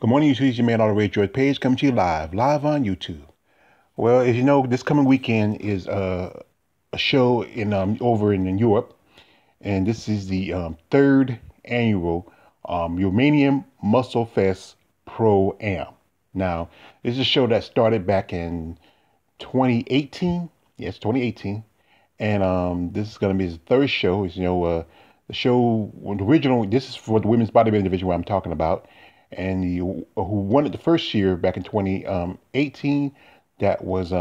Good morning, YouTube. It's your man, All George Page, coming to you live on YouTube. Well, as you know, this coming weekend is a show in over in Europe, and this is the third annual Romanian Musclefest Pro Am. Now, this is a show that started back in 2018. Yes, 2018, and this is going to be his third show. Is the show the original. This is for the women's bodybuilding division, what I'm talking about, and who won it the first year back in 2018. That was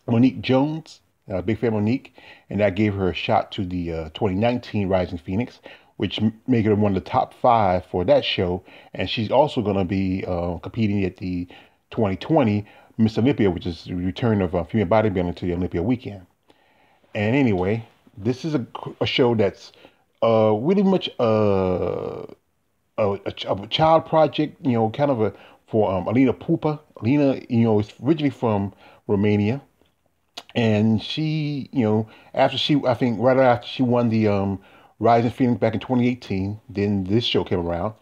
Monique Jones. Big fan of Monique, and that gave her a shot to the 2019 Rising Phoenix, which made her one of the top 5 for that show. And she's also going to be competing at the 2020 Miss Olympia, which is the return of female bodybuilding to the Olympia weekend. And anyway, this is a show that's really much a child project, kind of for Alina Pupa. Alina, is originally from Romania. And she, I think right after she won the Rising Phoenix back in 2018, then this show came around.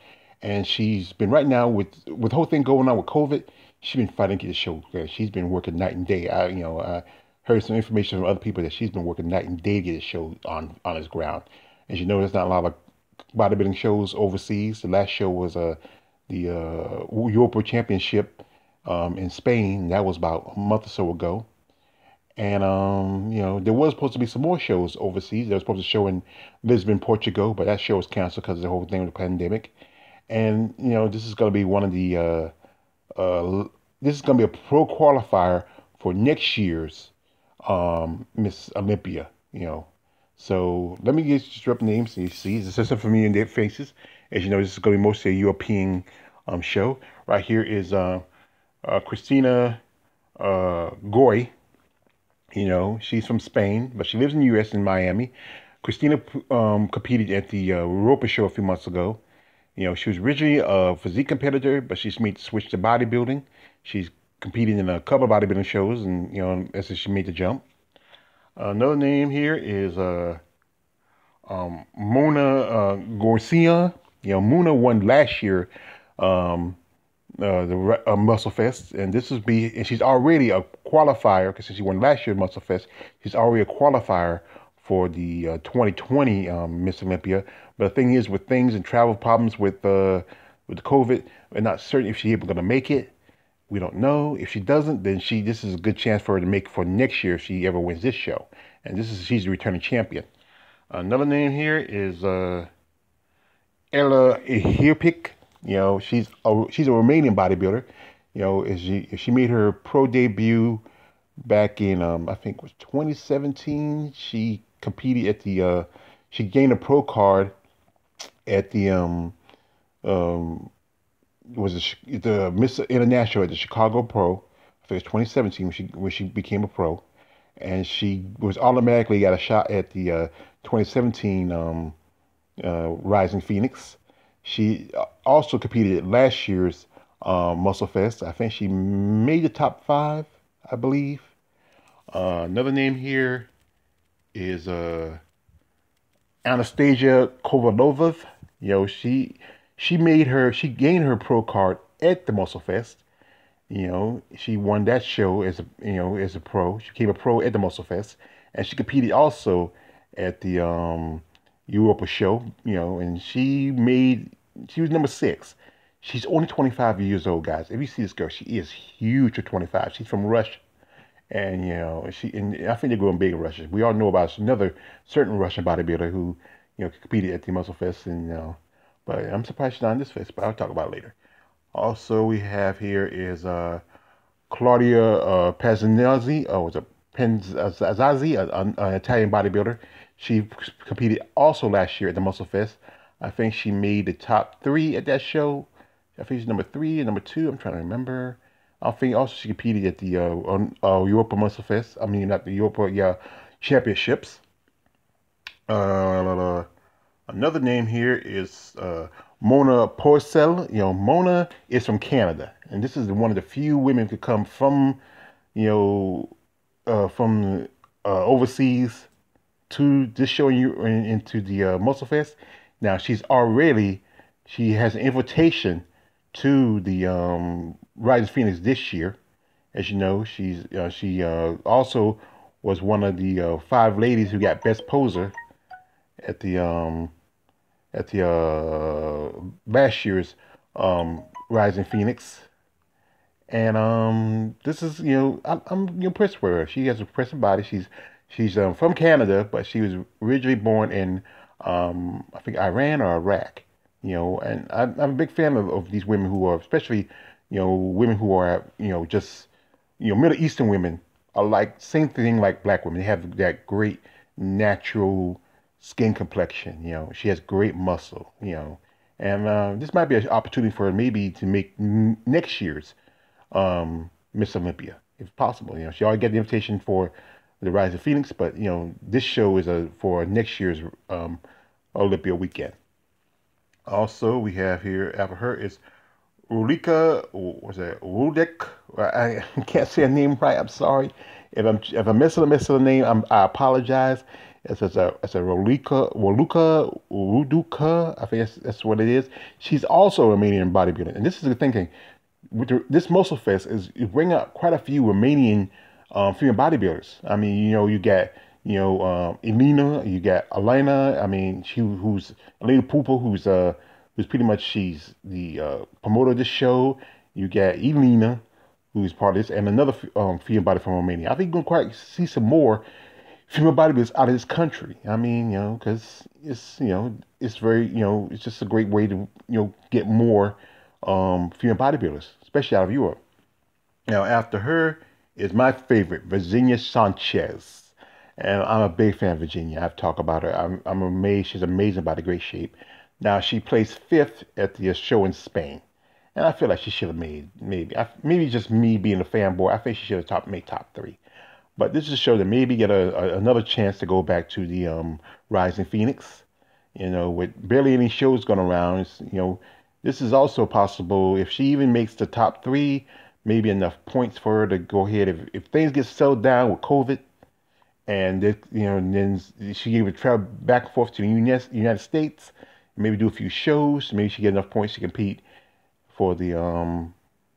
And she's been right now with the whole thing going on with COVID, she's been fighting to get the show. She's been working night and day. I heard some information from other people that she's been working night and day to get the show on its ground. As you know, there's not a lot of bodybuilding shows overseas. The last show was the Europa Championship in Spain. That was about a month or so ago. And there was supposed to be some more shows overseas. They were supposed to show in Lisbon, Portugal, but that show was canceled because of the whole thing with the pandemic. And this is going to be one of the this is going to be a pro qualifier for next year's Miss Olympia. So let me just drop names so you see. It's just familiar in their faces. As you know, this is going to be mostly a European show. Right here is Christina Goy. She's from Spain, but she lives in the U.S. in Miami. Christina competed at the Europa show a few months ago. She was originally a physique competitor, but she's made the switch to bodybuilding. She's competed in a couple of bodybuilding shows, and as she made the jump. Another name here is Mona Garcia. Mona won last year the Musclefest, and and she's already a qualifier because she won last year Musclefest. She's already a qualifier for the 2020 Miss Olympia. But the thing is, with things and travel problems with the COVID, we're not certain if she's going to make it. We don't know. If she doesn't, then this is a good chance for her to make for next year if she ever wins this show. And she's the returning champion. Another name here is Ella Hirpik. She's a Romanian bodybuilder. She made her pro debut back in I think it was 2017. She competed at the she gained a pro card at the the Miss International at the Chicago Pro. I think it was 2017 when she became a pro, and she was automatically got a shot at the 2017 Rising Phoenix. She also competed at last year's Musclefest. I think she made the top 5, I believe. Another name here is Anastasia Kovalovith. She gained her pro card at the Musclefest. She won that show as a pro. She became a pro at the Musclefest, and she competed also at the Europa show. And she was number 6. She's only 25 years old, guys. If you see this girl, she is huge for 25. She's from Russia, and and I think they're growing big in Russia. We all know about another certain Russian bodybuilder who competed at the Musclefest, and but I'm surprised she's not on this fest. But I'll talk about it later. Also, we have here is Claudia Pazinazzi. Oh, it's a Penzazzi, an Italian bodybuilder. She competed also last year at the Musclefest. I think she made the top 3 at that show. I think she's number 3 and number 2. I'm trying to remember. I think also she competed at the Europa Musclefest. I mean, not the Europa Championships. Another name here is Mona Porcel. Mona is from Canada, and this is one of the few women to come from overseas to this show into the Musclefest. Now she's already She has an invitation to the Rising Phoenix this year. As you know, she also was one of the five ladies who got Best Poser at the last year's Rising Phoenix. And this is I'm impressed with her. She has a impressive body. She's from Canada, but she was originally born in I think Iran or Iraq. And I'm a big fan of these women who are, especially women who are just Middle Eastern women are like same thing like black women. They have that great natural skin complexion. She has great muscle. And this might be an opportunity for her maybe to make next year's Miss Olympia, if possible. She already got the invitation for the Rise of Phoenix, but this show is for next year's Olympia weekend. Also, we have here after her is Ulrika, what's that? Rudek. I can't say her name right. I'm sorry if I'm missing the name. I apologize. It's a Woluka Ruduka. I think that's what it is. She's also a Romanian bodybuilder, and this is the thinking. This Musclefest is bring up quite a few Romanian female bodybuilders. I mean, you got Elena, you got Elena. I mean, who's Elena Pupa, who's pretty much she's the promoter of this show. You got Elena, who's part of this, and another female body from Romania. I think you're gonna quite see some more female bodybuilders out of this country. I mean, because it's very, it's just a great way to get more female bodybuilders, especially out of Europe. Now, after her is my favorite, Virginia Sanchez. And I'm a big fan of Virginia. I've talked about her. I'm amazed. She's amazing about the great shape. Now, she placed fifth at the show in Spain. And I feel like she should have made, maybe just me being a fanboy, I think she should have made top three. But this is a show that maybe get another chance to go back to the Rising Phoenix. With barely any shows going around, this is also possible if she even makes the top three, maybe enough points for her to go ahead. If things get settled down with COVID, and then she would travel back and forth to the United States, maybe do a few shows, maybe she get enough points to compete for the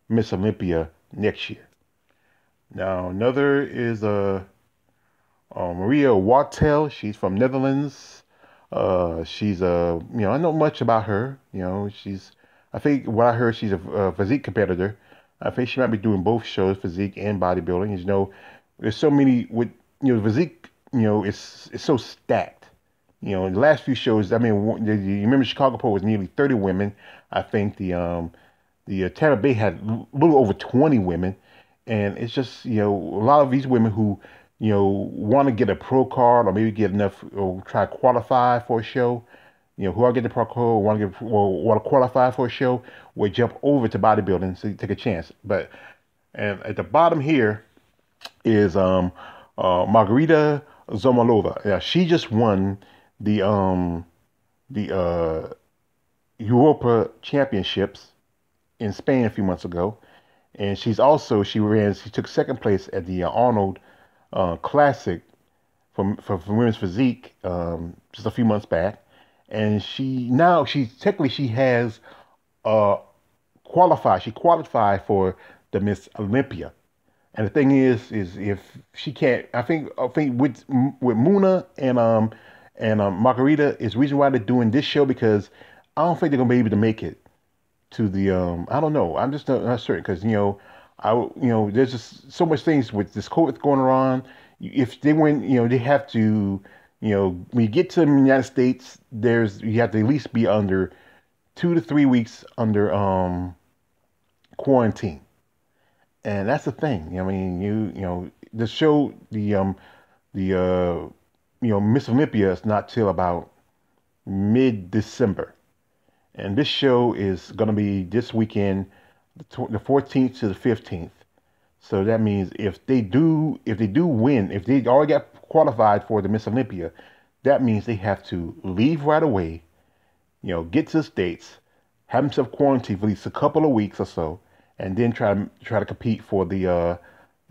Miss Olympia next year. Now another is Maria Wattel. She's from Netherlands. She's I know much about her. I think what I heard, she's a physique competitor. I think she might be doing both shows, physique and bodybuilding. There's so many with physique. It's so stacked. In the last few shows, I mean, you remember Chicago Pro was nearly 30 women. I think the Tampa Bay had a little over 20 women, and it's just a lot of these women who want to get a pro card or maybe get enough or try to qualify for a show. Who are getting the pro card want to qualify for a show will jump over to bodybuilding to take a chance. And at the bottom here is Margarita Zomolova. Yeah, she just won the Europa Championships in Spain a few months ago, and she took second place at the Arnold Classic for women's physique just a few months back, and she has qualified. She qualified for the Miss Olympia, and the thing is if she can't, I think with Muna and Margarita is the reason why they're doing this show, because I don't think they're gonna be able to make it to the I don't know. I'm just not certain because there's just so much things with this COVID going on. If they win, they have to, when you get to the United States, you have to at least be under 2 to 3 weeks under quarantine, and that's the thing. I mean, the show, the Miss Olympia is not till about mid-December. And this show is going to be this weekend, the 14th to the 15th. So that means if they do win, if they already got qualified for the Miss Olympia, that means they have to leave right away, get to the States, have themselves quarantined for at least a couple of weeks or so, and then try to compete for the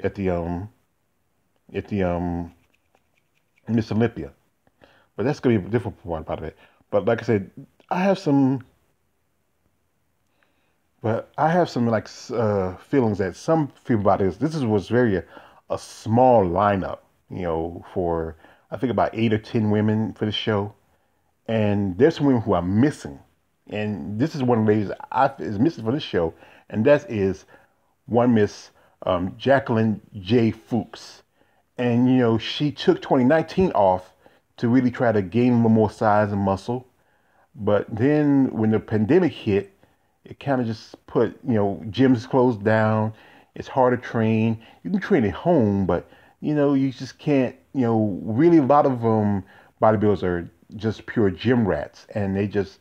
at the Miss Olympia. But that's going to be a different part about it. But like I said, I have some But I have some like feelings that some feel about this was very a small lineup, for I think about 8 or 10 women for the show, and there's some women who are missing, and this is one of the ladies is missing for this show, and that is one Miss Jacqueline J. Fuchs, and she took 2019 off to really try to gain a little more size and muscle, but then when the pandemic hit, it kind of just put, gyms closed down. It's hard to train. You can train at home, but, you just can't, really a lot of bodybuilders are just pure gym rats. And they just,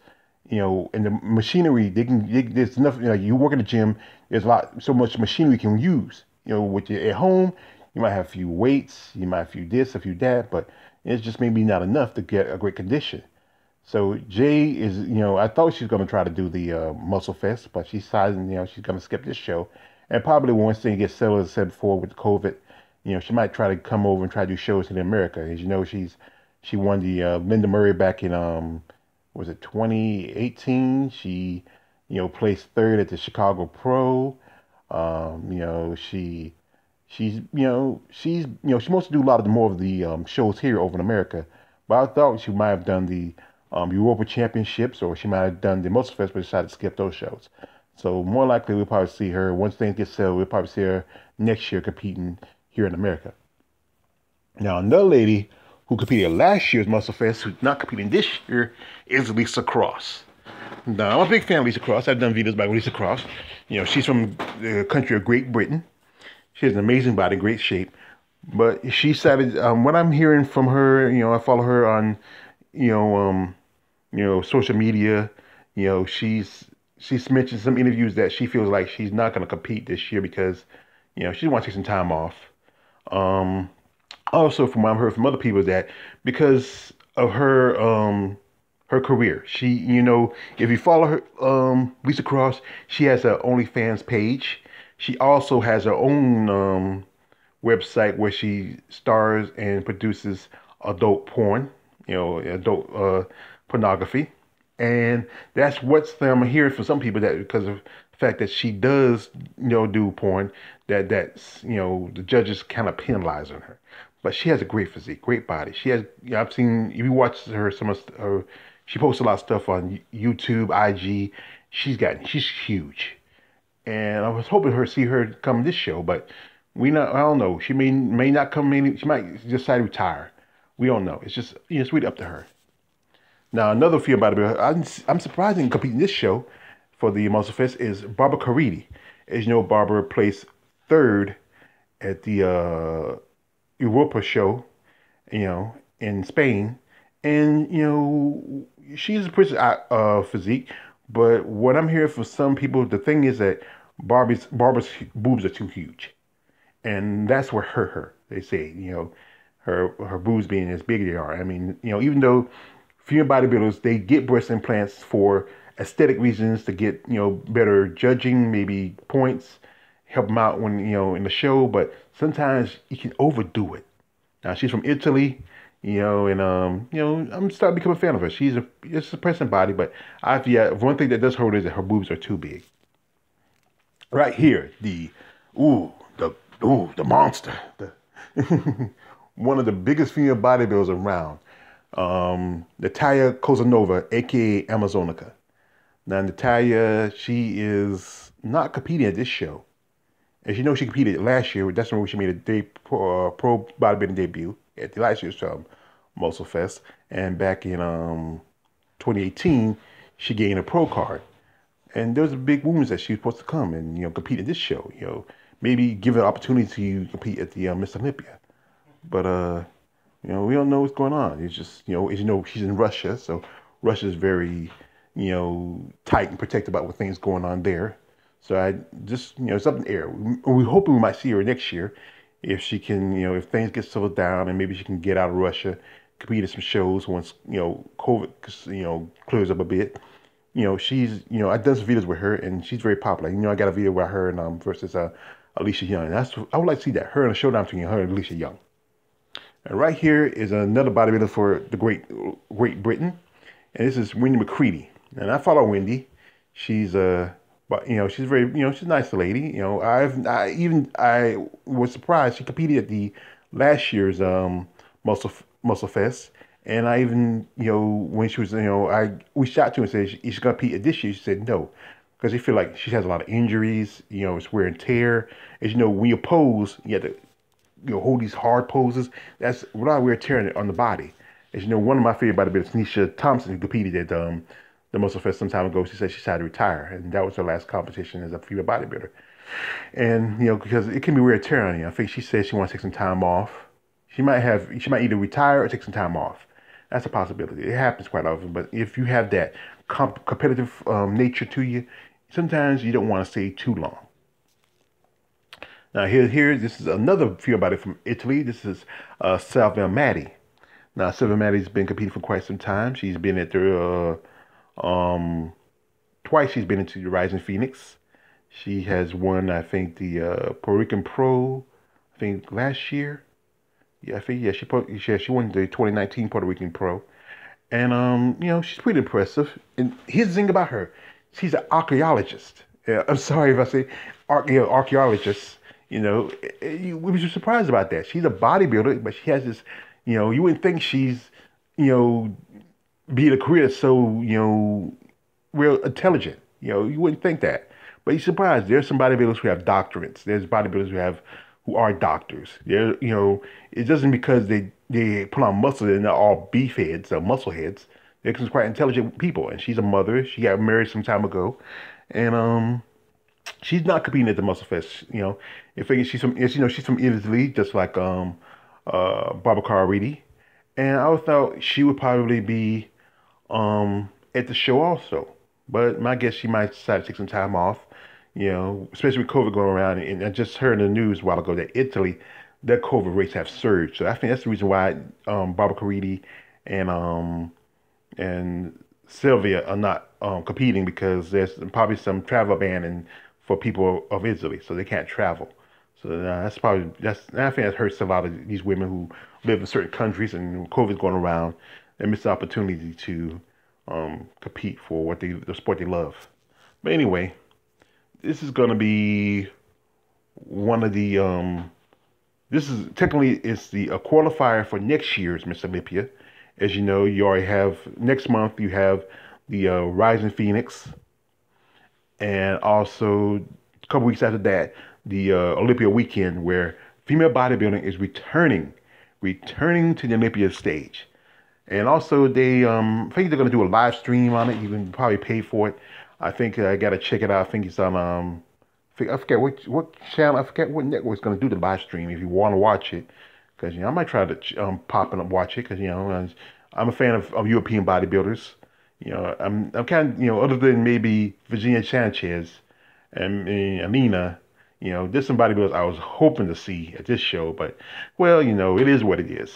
and the machinery, there's enough, like you work in the gym, there's so much machinery you can use. With you at home, you might have a few weights, you might have a few this, a few that, but it's just maybe not enough to get a great condition. So Jay is, I thought she was going to try to do the Musclefest, but she decided, she's going to skip this show. And probably once things get settled, as I said before, with COVID, she might try to come over and try to do shows in America. As you know, she won the Linda Murray back in, was it 2018? She, placed third at the Chicago Pro. She's supposed to do a lot of more of the shows here over in America. But I thought she might have done the Europa Championships, or she might have done the Musclefest, but decided to skip those shows. So more likely we'll probably see her, once things get settled, we'll probably see her next year competing here in America. Now another lady who competed last year's Musclefest, who's not competing this year, is Lisa Cross. Now I'm a big fan of Lisa Cross. I've done videos about Lisa Cross. She's from the country of Great Britain. She has an amazing body, great shape. But she decided, what I'm hearing from her, I follow her on, social media. She's mentioned some interviews that she feels like she's not going to compete this year because, she wants to take some time off. Also, from what I've heard from other people, is that because of her career, she, if you follow her, Lisa Cross, she has her OnlyFans page. She also has her own website where she stars and produces adult porn, adult pornography. And that's what's I'm hearing from some people, that because of the fact that she does, do porn, that's the judges kind of penalize on her. But she has a great physique, great body. She has, I've seen, if you watch her, some of her, she posts a lot of stuff on YouTube, IG. She's huge. And I was hoping see her come this show, but I don't know. She may not come. She might decide to retire. We don't know. It's just, it's really up to her. Now, another field bodybuilder, I'm surprised in competing this show for the Musclefest is Barbara Carretti. As you know, Barbara placed third at the Europa show, in Spain. And, she's a pretty physique. But what I'm hearing from some people, the thing is that Barbara's boobs are too huge. And that's what hurt her. They say, her boobs being as big as they are. I mean, even though female bodybuilders, they get breast implants for aesthetic reasons, to get, better judging, maybe points, help them out when, in the show. But sometimes you can overdo it. Now, she's from Italy, and, I'm starting to become a fan of her. She's it's a pressing body, but one thing that does hurt is that her boobs are too big. Right here, the monster, one of the biggest female bodybuilders around, Natalia Kozanova, aka Amazonica. Now, Natalia, she is not competing at this show. As you know, she competed last year. That's when she made a pro bodybuilding debut at the last year's Musclefest. And back in 2018, she gained a pro card. And there was a big rumors that she was supposed to come and, compete at this show. Maybe give her an opportunity to compete at the Miss Olympia. But, we don't know what's going on. It's just, as you know, she's in Russia. So Russia is very, tight and protected about what things going on there. So I just, it's up in the air. We're hoping we might see her next year if she can, if things get settled down and maybe she can get out of Russia, compete at some shows once, COVID, clears up a bit. She's, I've done some videos with her and she's very popular. I got a video with her and versus Alicia Young. I would like to see that, her in a showdown between her and Alicia Young. And right here is another bodybuilder for the Great Britain, and this is Winnie Mccready. And I follow Wendy. She's by But she's very, she's a nice lady. I was surprised she competed at the last year's Muscle Fest, and I even, when she was, I reached out to her and said she's gonna compete at this year. She said no, because they feel like she has a lot of injuries. It's wear and tear. As you know, when you pose, you have to, hold these hard poses. That's a lot of wear and tear on the body. As you know, one of my favorite bodybuilders, Nisha Thompson, who competed at the Muscle Fest some time ago, she said she decided to retire, and that was her last competition as a female bodybuilder. And because it can be wear and tear on you. I think she said she wants to take some time off. She might either retire or take some time off. That's a possibility. It happens quite often. But if you have that competitive nature to you, sometimes you don't want to stay too long. Now this is another female body from Italy. This is Salvia Maddie. Now Salvia Maddie's been competing for quite some time. She's been at the twice. She's been into the Rising Phoenix. She has won, I think, the Puerto Rican Pro, I think last year. Yeah, I think she won the 2019 Puerto Rican Pro, and she's pretty impressive. And here's the thing about her: she's an archaeologist. I'm sorry if I say archaeologist. You would be surprised about that. She's a bodybuilder, but she has this. You wouldn't think she's being a career so real intelligent. You wouldn't think that. But you're surprised. There's some bodybuilders who have doctorates. There's bodybuilders who are doctors. It doesn't because they put on muscle and they're all beef heads or muscle heads. They're some quite intelligent people. And she's a mother. She got married some time ago, and she's not competing at the Muscle Fest. In fact, she's from Italy, just like Barbara Carretti. And I thought she would probably be at the show also. But my guess, she might decide to take some time off, especially with COVID going around. And I just heard in the news a while ago that Italy, their COVID rates have surged. So I think that's the reason why Barbara Carretti and Sylvia are not competing, because there's probably some travel ban for people of Italy, so they can't travel. So I think that hurts a lot of these women who live in certain countries, and COVID's going around, they miss the opportunity to compete for the sport they love. But anyway, this is going to be one of the this is technically it's the qualifier for next year's Miss Olympia. As you know, you already have next month. You have the Rising Phoenix, and also a couple weeks after that, the Olympia weekend, where female bodybuilding is returning to the Olympia stage. And also, I think they're going to do a live stream on it. You can probably pay for it. I think I got to check it out. I think it's on, I forget what channel, I forget what network is going to do the live stream if you want to watch it. Because, I might try to pop and watch it, because, I'm a fan of European bodybuilders. I'm kind of, other than maybe Virginia Sanchez and Alina, there's some bodybuilders I was hoping to see at this show. But, well, it is what it is.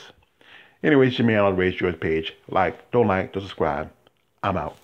Anyways, it's your man on the Raise George page. Don't subscribe. I'm out.